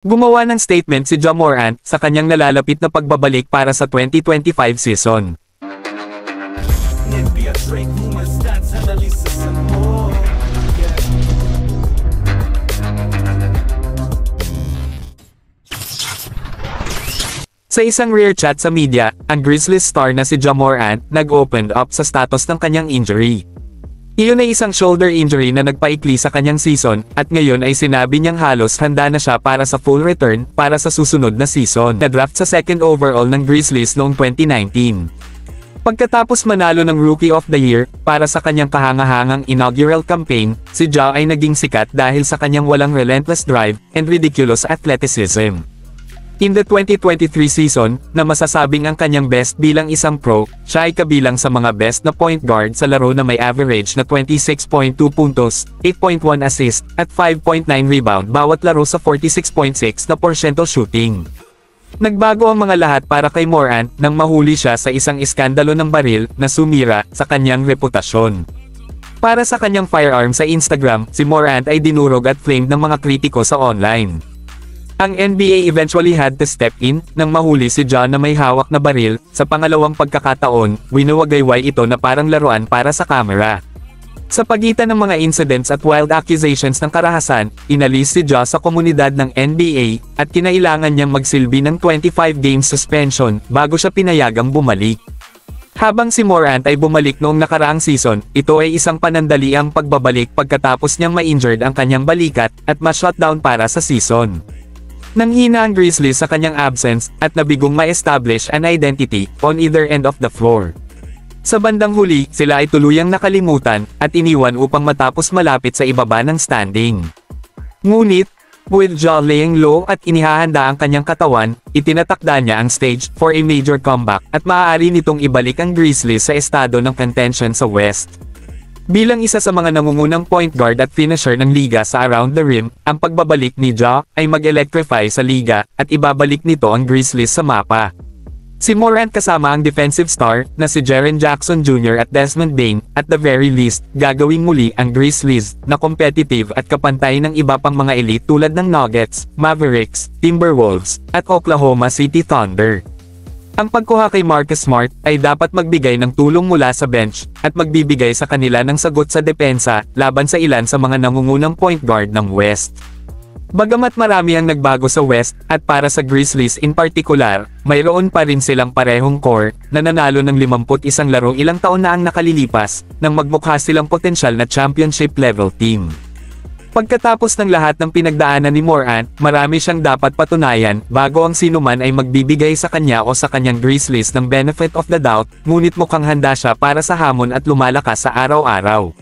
Gumawa ng statement si Ja Morant sa kanyang nalalapit na pagbabalik para sa 2025 season. Sa isang rare chat sa media, ang Grizzlies star na si Ja Morant nag-opened up sa status ng kanyang injury. Iyon ay isang shoulder injury na nagpaikli sa kanyang season, at ngayon ay sinabi niyang halos handa na siya para sa full return para sa susunod na season. Na-draft sa second overall ng Grizzlies noong 2019. Pagkatapos manalo ng Rookie of the Year para sa kanyang kahangahangang inaugural campaign, si Ja ay naging sikat dahil sa kanyang walang relentless drive and ridiculous athleticism. In the 2023 season, na masasabing ang kanyang best bilang isang pro, siya ay kabilang sa mga best na point guard sa laro na may average na 26.2 puntos, 8.1 assist, at 5.9 rebound bawat laro sa 46.6% shooting. Nagbago ang mga lahat para kay Morant nang mahuli siya sa isang iskandalo ng baril na sumira sa kanyang reputasyon. Para sa kanyang firearm sa Instagram, si Morant ay dinurog at flamed ng mga kritiko sa online. Ang NBA eventually had to step in nang mahuli si Ja na may hawak na baril. Sa pangalawang pagkakataon, winuwagayway ito na parang laruan para sa kamera. Sa pagitan ng mga incidents at wild accusations ng karahasan, inalis si Ja sa komunidad ng NBA, at kinailangan niyang magsilbi ng 25-game suspension bago siya pinayagang bumalik. Habang si Morant ay bumalik noong nakaraang season, ito ay isang panandaliang pagbabalik pagkatapos niyang ma-injured ang kanyang balikat at ma-shutdown para sa season. Nanghina ang Grizzlies sa kanyang absence, at nabigong ma-establish an identity on either end of the floor. Sa bandang huli, sila ay tuluyang nakalimutan, at iniwan upang matapos malapit sa ibaba ng standing. Ngunit, with Ja laying low at inihahanda ang kanyang katawan, itinatakda niya ang stage for a major comeback, at maaari nitong ibalik ang Grizzlies sa estado ng contention sa West. Bilang isa sa mga nangungunang point guard at finisher ng liga sa around the rim, ang pagbabalik ni Ja ay mag-electrify sa liga, at ibabalik nito ang Grizzlies sa mapa. Si Morant kasama ang defensive star na si Jaren Jackson Jr. at Desmond Bane, at the very least, gagawing muli ang Grizzlies na competitive at kapantay ng iba pang mga elite tulad ng Nuggets, Mavericks, Timberwolves, at Oklahoma City Thunder. Ang pagkuha kay Marcus Smart ay dapat magbigay ng tulong mula sa bench, at magbibigay sa kanila ng sagot sa depensa laban sa ilan sa mga nangungunang point guard ng West. Bagamat marami ang nagbago sa West, at para sa Grizzlies in particular, mayroon pa rin silang parehong core na nanalo ng 51 laro ilang taon na ang nakalilipas, nang magmukha silang potensyal na championship level team. Pagkatapos ng lahat ng pinagdaanan ni Morant, marami siyang dapat patunayan bago ang sinuman ay magbibigay sa kanya o sa kanyang Grizzlies ng benefit of the doubt, ngunit mukhang handa siya para sa hamon at lumalakas sa araw-araw.